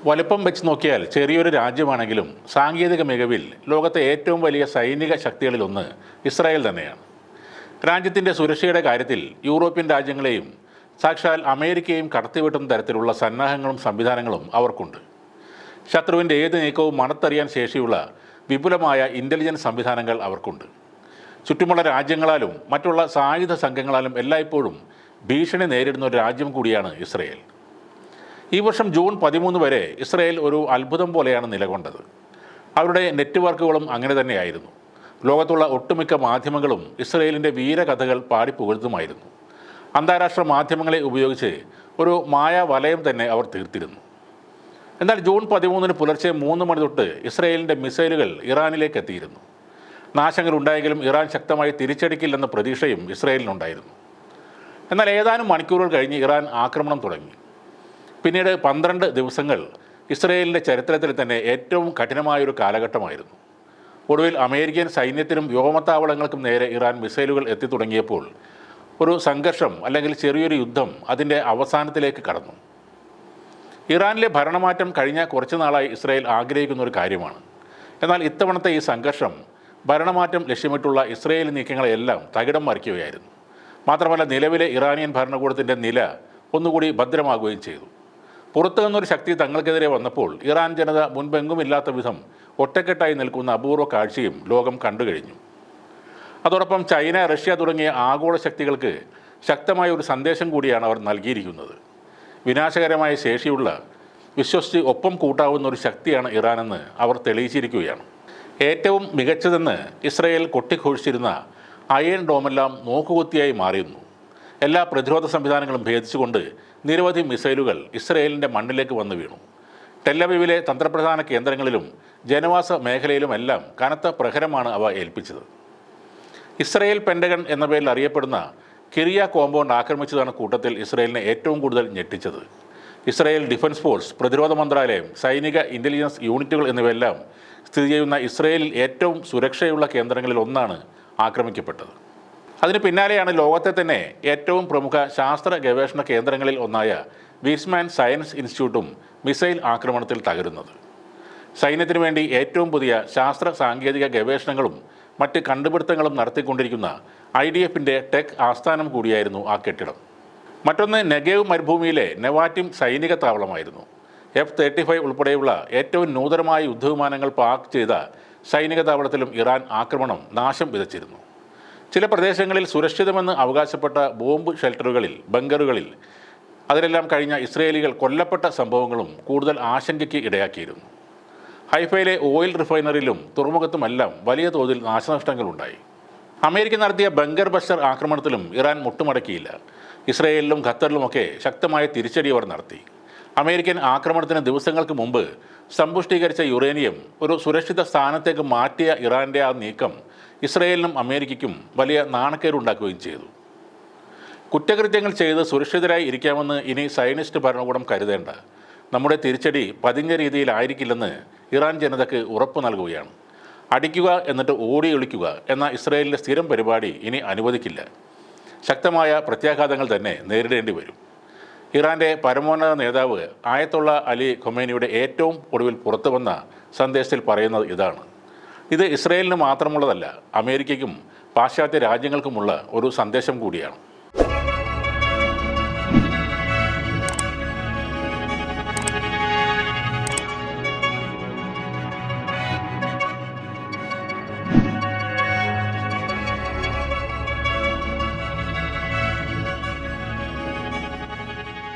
വലുപ്പം വെച്ച് നോക്കിയാൽ ചെറിയൊരു രാജ്യമാണെങ്കിലും സാങ്കേതിക മികവിൽ ലോകത്തെ ഏറ്റവും വലിയ സൈനിക ശക്തികളിലൊന്ന് ഇസ്രായേൽ തന്നെയാണ്. രാജ്യത്തിൻ്റെ സുരക്ഷയുടെ കാര്യത്തിൽ യൂറോപ്യൻ രാജ്യങ്ങളെയും സാക്ഷാൽ അമേരിക്കയും കടത്തിവെട്ടുന്ന തരത്തിലുള്ള സന്നാഹങ്ങളും സംവിധാനങ്ങളും അവർക്കുണ്ട്. ശത്രുവിൻ്റെ ഏത് നീക്കവും മണത്തറിയാൻ ശേഷിയുള്ള വിപുലമായ ഇൻ്റലിജൻസ് സംവിധാനങ്ങൾ അവർക്കുണ്ട്. ചുറ്റുമുള്ള രാജ്യങ്ങളാലും മറ്റുള്ള സായുധ സംഘങ്ങളാലും എല്ലായ്പ്പോഴും ഭീഷണി നേരിടുന്ന ഒരു രാജ്യം കൂടിയാണ് ഇസ്രായേൽ. ഈ വർഷം ജൂൺ 13 വരെ ഇസ്രായേൽ ഒരു അത്ഭുതം പോലെയാണ് നിലകൊണ്ടത്. അവരുടെ നെറ്റ്വർക്കുകളും അങ്ങനെ തന്നെയായിരുന്നു. ലോകത്തുള്ള ഒട്ടുമിക്ക മാധ്യമങ്ങളും ഇസ്രായേലിൻ്റെ വീരകഥകൾ പാടിപ്പുകഴ്ത്തുമായിരുന്നു. അന്താരാഷ്ട്ര മാധ്യമങ്ങളെ ഉപയോഗിച്ച് ഒരു മായാവലയം തന്നെ അവർ തീർത്തിരുന്നു. എന്നാൽ ജൂൺ 13 പുലർച്ചെ 3 മണി തൊട്ട് ഇസ്രായേലിൻ്റെ മിസൈലുകൾ ഇറാനിലേക്ക് എത്തിയിരുന്നു. നാശങ്ങളുണ്ടായെങ്കിലും ഇറാൻ ശക്തമായി തിരിച്ചടിക്കില്ലെന്ന പ്രതീക്ഷയും ഇസ്രായേലിനുണ്ടായിരുന്നു. എന്നാൽ ഏതാനും മണിക്കൂറുകൾ കഴിഞ്ഞ് ഇറാൻ ആക്രമണം തുടങ്ങി. പിന്നീട് 12 ദിവസങ്ങൾ ഇസ്രായേലിൻ്റെ ചരിത്രത്തിൽ തന്നെ ഏറ്റവും കഠിനമായൊരു കാലഘട്ടമായിരുന്നു. ഒടുവിൽ അമേരിക്കൻ സൈന്യത്തിനും വ്യോമത്താവളങ്ങൾക്കും നേരെ ഇറാൻ മിസൈലുകൾ എത്തിത്തുടങ്ങിയപ്പോൾ ഒരു സംഘർഷം അല്ലെങ്കിൽ ചെറിയൊരു യുദ്ധം അതിൻ്റെ അവസാനത്തിലേക്ക് കടന്നു. ഇറാനിലെ ഭരണമാറ്റം കഴിഞ്ഞ കുറച്ച് നാളായി ഇസ്രായേൽ ആഗ്രഹിക്കുന്ന ഒരു കാര്യമാണ്. എന്നാൽ ഇത്തവണത്തെ ഈ സംഘർഷം ഭരണമാറ്റം ലക്ഷ്യമിട്ടുള്ള ഇസ്രായേലി നീക്കങ്ങളെല്ലാം തകിടം മറിക്കുകയായിരുന്നു. മാത്രമല്ല നിലവിലെ ഇറാനിയൻ ഭരണകൂടത്തിൻ്റെ നില ഒന്നുകൂടി ഭദ്രമാകുകയും ചെയ്തു. പുറത്തു നിന്നൊരു ശക്തി തങ്ങൾക്കെതിരെ വന്നപ്പോൾ ഇറാൻ ജനത മുൻപെങ്ങുമില്ലാത്ത വിധം ഒറ്റക്കെട്ടായി നിൽക്കുന്ന അപൂർവ കാഴ്ചയും ലോകം കണ്ടുകഴിഞ്ഞു. അതോടൊപ്പം ചൈന, റഷ്യ തുടങ്ങിയ ആഗോള ശക്തികൾക്ക് ശക്തമായ ഒരു സന്ദേശം കൂടിയാണ് അവർ നൽകിയിരിക്കുന്നത്. വിനാശകരമായ ശേഷിയുള്ള, വിശ്വസിച്ച് ഒപ്പം കൂട്ടാവുന്ന ഒരു ശക്തിയാണ് ഇറാനെന്ന് അവർ തെളിയിച്ചിരിക്കുകയാണ്. ഏറ്റവും മികച്ചതെന്ന് ഇസ്രായേൽ കൊട്ടിഘോഷിച്ചിരുന്ന അയൺ ഡോമെല്ലാം നോക്കുകുത്തിയായി മാറിയിരുന്നു. എല്ലാ പ്രതിരോധ സംവിധാനങ്ങളും ഭേദിച്ചുകൊണ്ട് നിരവധി മിസൈലുകൾ ഇസ്രായേലിൻ്റെ മണ്ണിലേക്ക് വന്നു വീണു. ടെല്ലവീവിലെ തന്ത്രപ്രധാന കേന്ദ്രങ്ങളിലും ജനവാസ മേഖലയിലുമെല്ലാം കനത്ത പ്രഹരമാണ് അവ ഏൽപ്പിച്ചത്. ഇസ്രായേൽ പെൻഡഗൺ എന്ന പേരിൽ അറിയപ്പെടുന്ന കിരിയ കോമ്പൗണ്ട് ആക്രമിച്ചതാണ് കൂട്ടത്തിൽ ഇസ്രായേലിനെ ഏറ്റവും കൂടുതൽ ഞെട്ടിച്ചത്. ഇസ്രായേൽ ഡിഫൻസ് ഫോഴ്സ്, പ്രതിരോധ മന്ത്രാലയം, സൈനിക ഇൻ്റലിജൻസ് യൂണിറ്റുകൾ എന്നിവയെല്ലാം സ്ഥിതി ചെയ്യുന്ന ഇസ്രായേലിൽ ഏറ്റവും സുരക്ഷയുള്ള കേന്ദ്രങ്ങളിൽ ഒന്നാണ് ആക്രമിക്കപ്പെട്ടത്. അതിന് പിന്നാലെയാണ് ലോകത്തെ തന്നെ ഏറ്റവും പ്രമുഖ ശാസ്ത്ര ഗവേഷണ കേന്ദ്രങ്ങളിൽ ഒന്നായ വീസ്മാൻ സയൻസ് ഇൻസ്റ്റിറ്റ്യൂട്ടും മിസൈൽ ആക്രമണത്തിൽ തകരുന്നത്. സൈന്യത്തിനു വേണ്ടി ഏറ്റവും പുതിയ ശാസ്ത്ര സാങ്കേതിക ഗവേഷണങ്ങളും മറ്റ് കണ്ടുപിടുത്തങ്ങളും നടത്തിക്കൊണ്ടിരിക്കുന്ന IDFൻ്റെ ടെക് ആസ്ഥാനം കൂടിയായിരുന്നു ആ കെട്ടിടം. മറ്റൊന്ന് നെഗേവ് മരുഭൂമിയിലെ നെവാറ്റിം സൈനിക താവളമായിരുന്നു. F-35 ഉൾപ്പെടെയുള്ള ഏറ്റവും നൂതനമായ യുദ്ധവിമാനങ്ങൾ പാർക്ക് ചെയ്ത സൈനിക താവളത്തിലും ഇറാൻ ആക്രമണം നാശം വിതച്ചിരുന്നു. ചില പ്രദേശങ്ങളിൽ സുരക്ഷിതമെന്ന് അവകാശപ്പെട്ട ബോംബ് ഷെൽട്ടറുകളിൽ, ബങ്കറുകളിൽ അതിലെല്ലാം കഴിഞ്ഞ ഇസ്രയേലികൾ കൊല്ലപ്പെട്ട സംഭവങ്ങളും കൂടുതൽ ആശങ്കയ്ക്ക് ഇടയാക്കിയിരുന്നു. ഹൈഫയിലെ ഓയിൽ റിഫൈനറിയിലും തുറമുഖത്തുമെല്ലാം വലിയ തോതിൽ നാശനഷ്ടങ്ങളുണ്ടായി. അമേരിക്ക നടത്തിയ ബങ്കർ ബസ്റ്റർ ആക്രമണത്തിലും ഇറാൻ മുട്ടുമടക്കിയില്ല. ഇസ്രയേലിലും ഖത്തറിലുമൊക്കെ ശക്തമായ തിരിച്ചടി അവർ നടത്തി. അമേരിക്കൻ ആക്രമണത്തിന് ദിവസങ്ങൾക്ക് മുമ്പ് സമ്പുഷ്ടീകരിച്ച യുറേനിയം ഒരു സുരക്ഷിത സ്ഥാനത്തേക്ക് മാറ്റിയ ഇറാൻ്റെ ആ നീക്കം ഇസ്രയേലിനും അമേരിക്കയ്ക്കും വലിയ നാണക്കേടുണ്ടാക്കുകയും ചെയ്തു. കുറ്റകൃത്യങ്ങൾ ചെയ്ത് സുരക്ഷിതരായി ഇരിക്കാമെന്ന് ഇനി സയനിസ്റ്റ് ഭരണകൂടം കരുതേണ്ട. നമ്മുടെ തിരിച്ചടി പതിഞ്ഞ രീതിയിലായിരിക്കില്ലെന്ന് ഇറാൻ ജനതയ്ക്ക് ഉറപ്പ് നൽകുകയാണ്. അടിക്കുക എന്നിട്ട് ഓടി ഒളിക്കുക എന്ന ഇസ്രയേലിൻ്റെ സ്ഥിരം പരിപാടി ഇനി അനുവദിക്കില്ല. ശക്തമായ പ്രത്യാഘാതങ്ങൾ തന്നെ നേരിടേണ്ടി വരും. ഇറാൻ്റെ പരമോന്നത നേതാവ് ആയത്തുള്ള അലി ഖൊമേനിയുടെ ഏറ്റവും ഒടുവിൽ പുറത്തു വന്ന സന്ദേശത്തിൽ പറയുന്നത് ഇതാണ്. ഇത് ഇസ്രയേലിന് മാത്രമുള്ളതല്ല, അമേരിക്കയ്ക്കും പാശ്ചാത്യ രാജ്യങ്ങൾക്കുമുള്ള ഒരു സന്ദേശം കൂടിയാണ്.